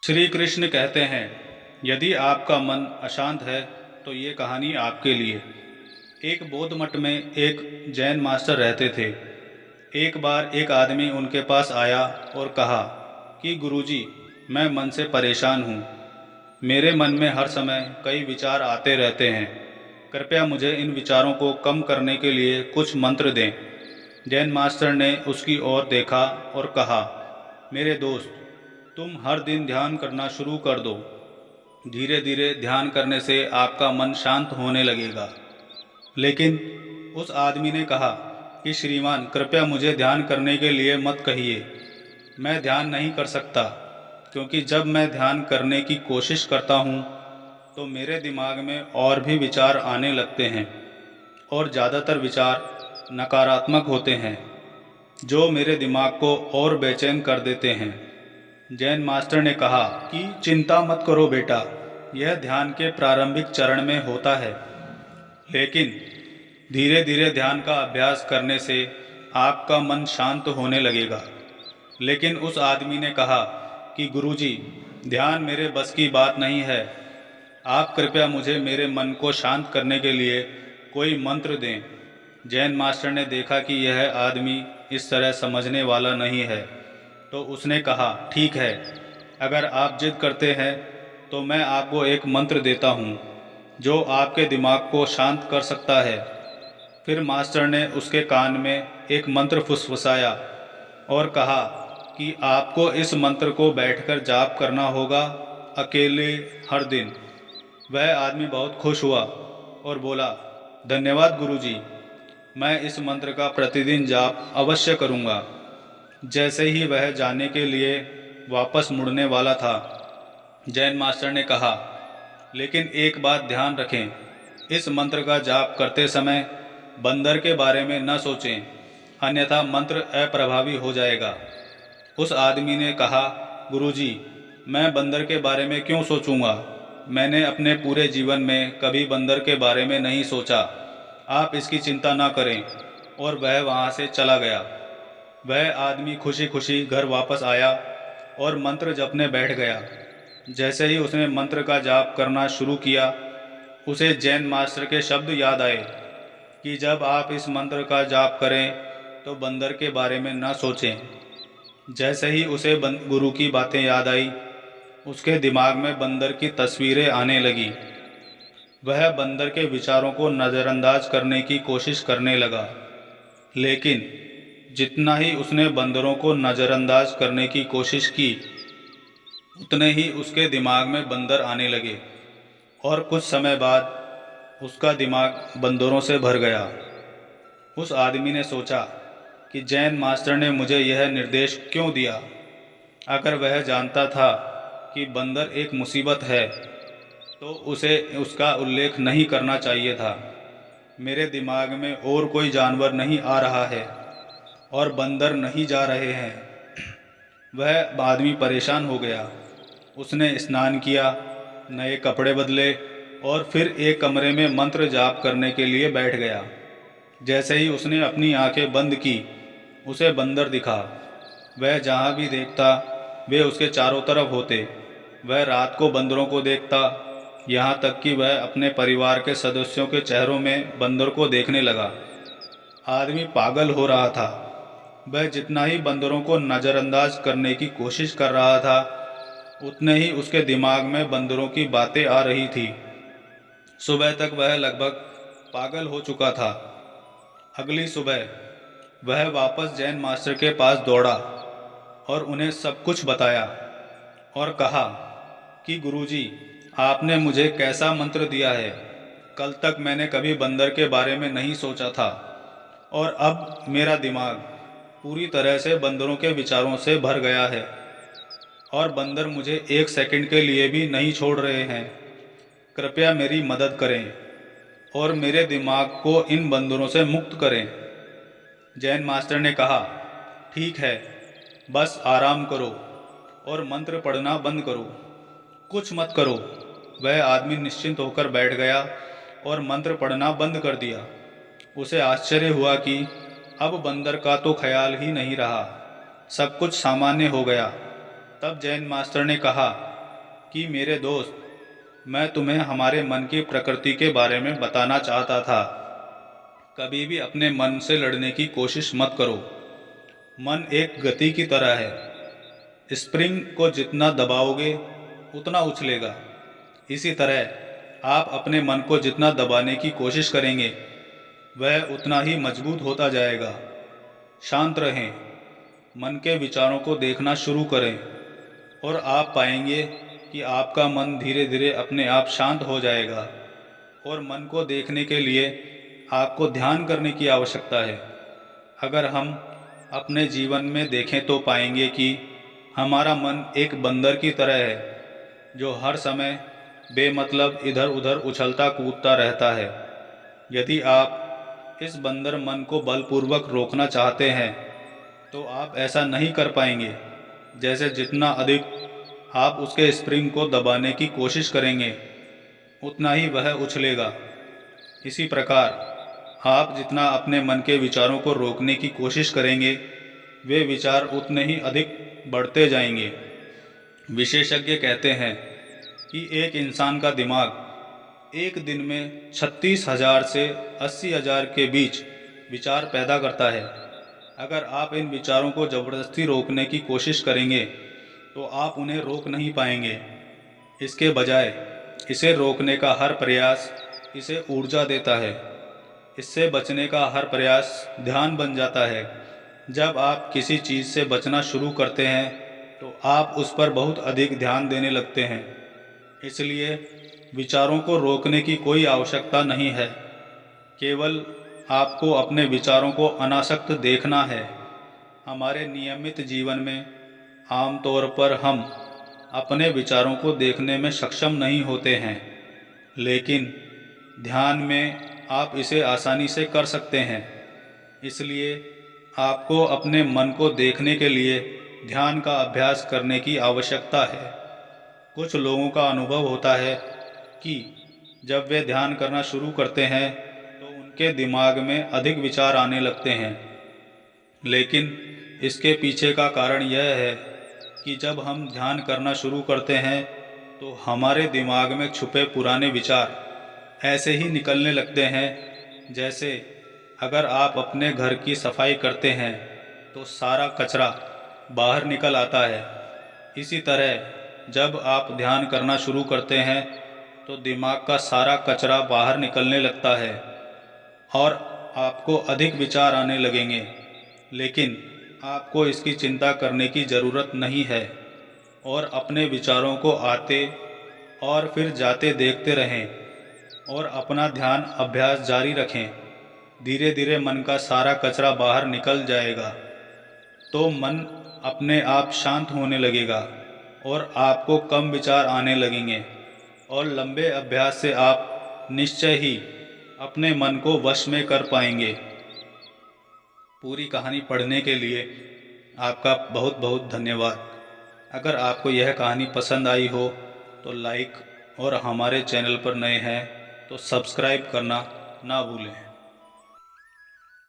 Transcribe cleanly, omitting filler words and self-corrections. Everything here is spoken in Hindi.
श्री कृष्ण कहते हैं, यदि आपका मन अशांत है तो ये कहानी आपके लिए। एक बौद्ध मठ में एक जैन मास्टर रहते थे। एक बार एक आदमी उनके पास आया और कहा कि गुरुजी, मैं मन से परेशान हूँ। मेरे मन में हर समय कई विचार आते रहते हैं। कृपया मुझे इन विचारों को कम करने के लिए कुछ मंत्र दें। जैन मास्टर ने उसकी ओर देखा और कहा, मेरे दोस्त, तुम हर दिन ध्यान करना शुरू कर दो। धीरे धीरे ध्यान करने से आपका मन शांत होने लगेगा। लेकिन उस आदमी ने कहा कि श्रीमान, कृपया मुझे ध्यान करने के लिए मत कहिए। मैं ध्यान नहीं कर सकता, क्योंकि जब मैं ध्यान करने की कोशिश करता हूँ तो मेरे दिमाग में और भी विचार आने लगते हैं, और ज़्यादातर विचार नकारात्मक होते हैं जो मेरे दिमाग को और बेचैन कर देते हैं। जैन मास्टर ने कहा कि चिंता मत करो बेटा, यह ध्यान के प्रारंभिक चरण में होता है, लेकिन धीरे धीरे ध्यान का अभ्यास करने से आपका मन शांत होने लगेगा। लेकिन उस आदमी ने कहा कि गुरुजी, ध्यान मेरे बस की बात नहीं है। आप कृपया मुझे मेरे मन को शांत करने के लिए कोई मंत्र दें। जैन मास्टर ने देखा कि यह आदमी इस तरह समझने वाला नहीं है, तो उसने कहा, ठीक है, अगर आप जिद करते हैं तो मैं आपको एक मंत्र देता हूँ जो आपके दिमाग को शांत कर सकता है। फिर मास्टर ने उसके कान में एक मंत्र फुसफुसाया और कहा कि आपको इस मंत्र को बैठकर जाप करना होगा, अकेले, हर दिन। वह आदमी बहुत खुश हुआ और बोला, धन्यवाद गुरुजी, मैं इस मंत्र का प्रतिदिन जाप अवश्य करूँगा। जैसे ही वह जाने के लिए वापस मुड़ने वाला था, जैन मास्टर ने कहा, लेकिन एक बात ध्यान रखें, इस मंत्र का जाप करते समय बंदर के बारे में न सोचें, अन्यथा मंत्र अप्रभावी हो जाएगा। उस आदमी ने कहा, गुरुजी, मैं बंदर के बारे में क्यों सोचूंगा? मैंने अपने पूरे जीवन में कभी बंदर के बारे में नहीं सोचा। आप इसकी चिंता ना करें। और वह वहाँ से चला गया। वह आदमी खुशी खुशी घर वापस आया और मंत्र जपने बैठ गया। जैसे ही उसने मंत्र का जाप करना शुरू किया, उसे जैन मास्टर के शब्द याद आए कि जब आप इस मंत्र का जाप करें तो बंदर के बारे में न सोचें। जैसे ही उसे गुरु की बातें याद आई, उसके दिमाग में बंदर की तस्वीरें आने लगी। वह बंदर के विचारों को नज़रअंदाज करने की कोशिश करने लगा, लेकिन जितना ही उसने बंदरों को नज़रअंदाज करने की कोशिश की, उतने ही उसके दिमाग में बंदर आने लगे, और कुछ समय बाद उसका दिमाग बंदरों से भर गया। उस आदमी ने सोचा कि जैन मास्टर ने मुझे यह निर्देश क्यों दिया। अगर वह जानता था कि बंदर एक मुसीबत है तो उसे उसका उल्लेख नहीं करना चाहिए था। मेरे दिमाग में और कोई जानवर नहीं आ रहा है और बंदर नहीं जा रहे हैं। वह आदमी परेशान हो गया। उसने स्नान किया, नए कपड़े बदले और फिर एक कमरे में मंत्र जाप करने के लिए बैठ गया। जैसे ही उसने अपनी आंखें बंद की, उसे बंदर दिखा। वह जहाँ भी देखता, वे उसके चारों तरफ होते। वह रात को बंदरों को देखता, यहाँ तक कि वह अपने परिवार के सदस्यों के चेहरों में बंदर को देखने लगा। आदमी पागल हो रहा था। वह जितना ही बंदरों को नज़रअंदाज करने की कोशिश कर रहा था, उतने ही उसके दिमाग में बंदरों की बातें आ रही थी। सुबह तक वह लगभग पागल हो चुका था। अगली सुबह वह वापस जैन मास्टर के पास दौड़ा और उन्हें सब कुछ बताया और कहा कि गुरुजी, आपने मुझे कैसा मंत्र दिया है। कल तक मैंने कभी बंदर के बारे में नहीं सोचा था, और अब मेरा दिमाग पूरी तरह से बंदरों के विचारों से भर गया है, और बंदर मुझे एक सेकंड के लिए भी नहीं छोड़ रहे हैं। कृपया मेरी मदद करें और मेरे दिमाग को इन बंदरों से मुक्त करें। जैन मास्टर ने कहा, ठीक है, बस आराम करो और मंत्र पढ़ना बंद करो, कुछ मत करो। वह आदमी निश्चिंत होकर बैठ गया और मंत्र पढ़ना बंद कर दिया। उसे आश्चर्य हुआ कि अब बंदर का तो ख्याल ही नहीं रहा, सब कुछ सामान्य हो गया। तब जैन मास्टर ने कहा कि मेरे दोस्त, मैं तुम्हें हमारे मन की प्रकृति के बारे में बताना चाहता था। कभी भी अपने मन से लड़ने की कोशिश मत करो। मन एक गति की तरह है। स्प्रिंग को जितना दबाओगे उतना उछलेगा। इसी तरह आप अपने मन को जितना दबाने की कोशिश करेंगे वह उतना ही मजबूत होता जाएगा। शांत रहें, मन के विचारों को देखना शुरू करें और आप पाएंगे कि आपका मन धीरे धीरे अपने आप शांत हो जाएगा। और मन को देखने के लिए आपको ध्यान करने की आवश्यकता है। अगर हम अपने जीवन में देखें तो पाएंगे कि हमारा मन एक बंदर की तरह है जो हर समय बेमतलब इधर उधर उछलता कूदता रहता है। यदि आप इस बंदर मन को बलपूर्वक रोकना चाहते हैं तो आप ऐसा नहीं कर पाएंगे। जैसे जितना अधिक आप उसके स्प्रिंग को दबाने की कोशिश करेंगे उतना ही वह उछलेगा। इसी प्रकार आप जितना अपने मन के विचारों को रोकने की कोशिश करेंगे वे विचार उतने ही अधिक बढ़ते जाएंगे। विशेषज्ञ कहते हैं कि एक इंसान का दिमाग एक दिन में 36,000 से 80,000 के बीच विचार पैदा करता है। अगर आप इन विचारों को ज़बरदस्ती रोकने की कोशिश करेंगे तो आप उन्हें रोक नहीं पाएंगे। इसके बजाय इसे रोकने का हर प्रयास इसे ऊर्जा देता है। इससे बचने का हर प्रयास ध्यान बन जाता है। जब आप किसी चीज़ से बचना शुरू करते हैं तो आप उस पर बहुत अधिक ध्यान देने लगते हैं। इसलिए विचारों को रोकने की कोई आवश्यकता नहीं है। केवल आपको अपने विचारों को अनासक्त देखना है। हमारे नियमित जीवन में आमतौर पर हम अपने विचारों को देखने में सक्षम नहीं होते हैं, लेकिन ध्यान में आप इसे आसानी से कर सकते हैं। इसलिए आपको अपने मन को देखने के लिए ध्यान का अभ्यास करने की आवश्यकता है। कुछ लोगों का अनुभव होता है कि जब वे ध्यान करना शुरू करते हैं तो उनके दिमाग में अधिक विचार आने लगते हैं। लेकिन इसके पीछे का कारण यह है कि जब हम ध्यान करना शुरू करते हैं तो हमारे दिमाग में छुपे पुराने विचार ऐसे ही निकलने लगते हैं। जैसे अगर आप अपने घर की सफाई करते हैं तो सारा कचरा बाहर निकल आता है। इसी तरह जब आप ध्यान करना शुरू करते हैं तो दिमाग का सारा कचरा बाहर निकलने लगता है और आपको अधिक विचार आने लगेंगे। लेकिन आपको इसकी चिंता करने की ज़रूरत नहीं है और अपने विचारों को आते और फिर जाते देखते रहें और अपना ध्यान अभ्यास जारी रखें। धीरे धीरे मन का सारा कचरा बाहर निकल जाएगा तो मन अपने आप शांत होने लगेगा और आपको कम विचार आने लगेंगे। और लंबे अभ्यास से आप निश्चय ही अपने मन को वश में कर पाएंगे। पूरी कहानी पढ़ने के लिए आपका बहुत बहुत धन्यवाद। अगर आपको यह कहानी पसंद आई हो तो लाइक और हमारे चैनल पर नए हैं तो सब्सक्राइब करना ना भूलें।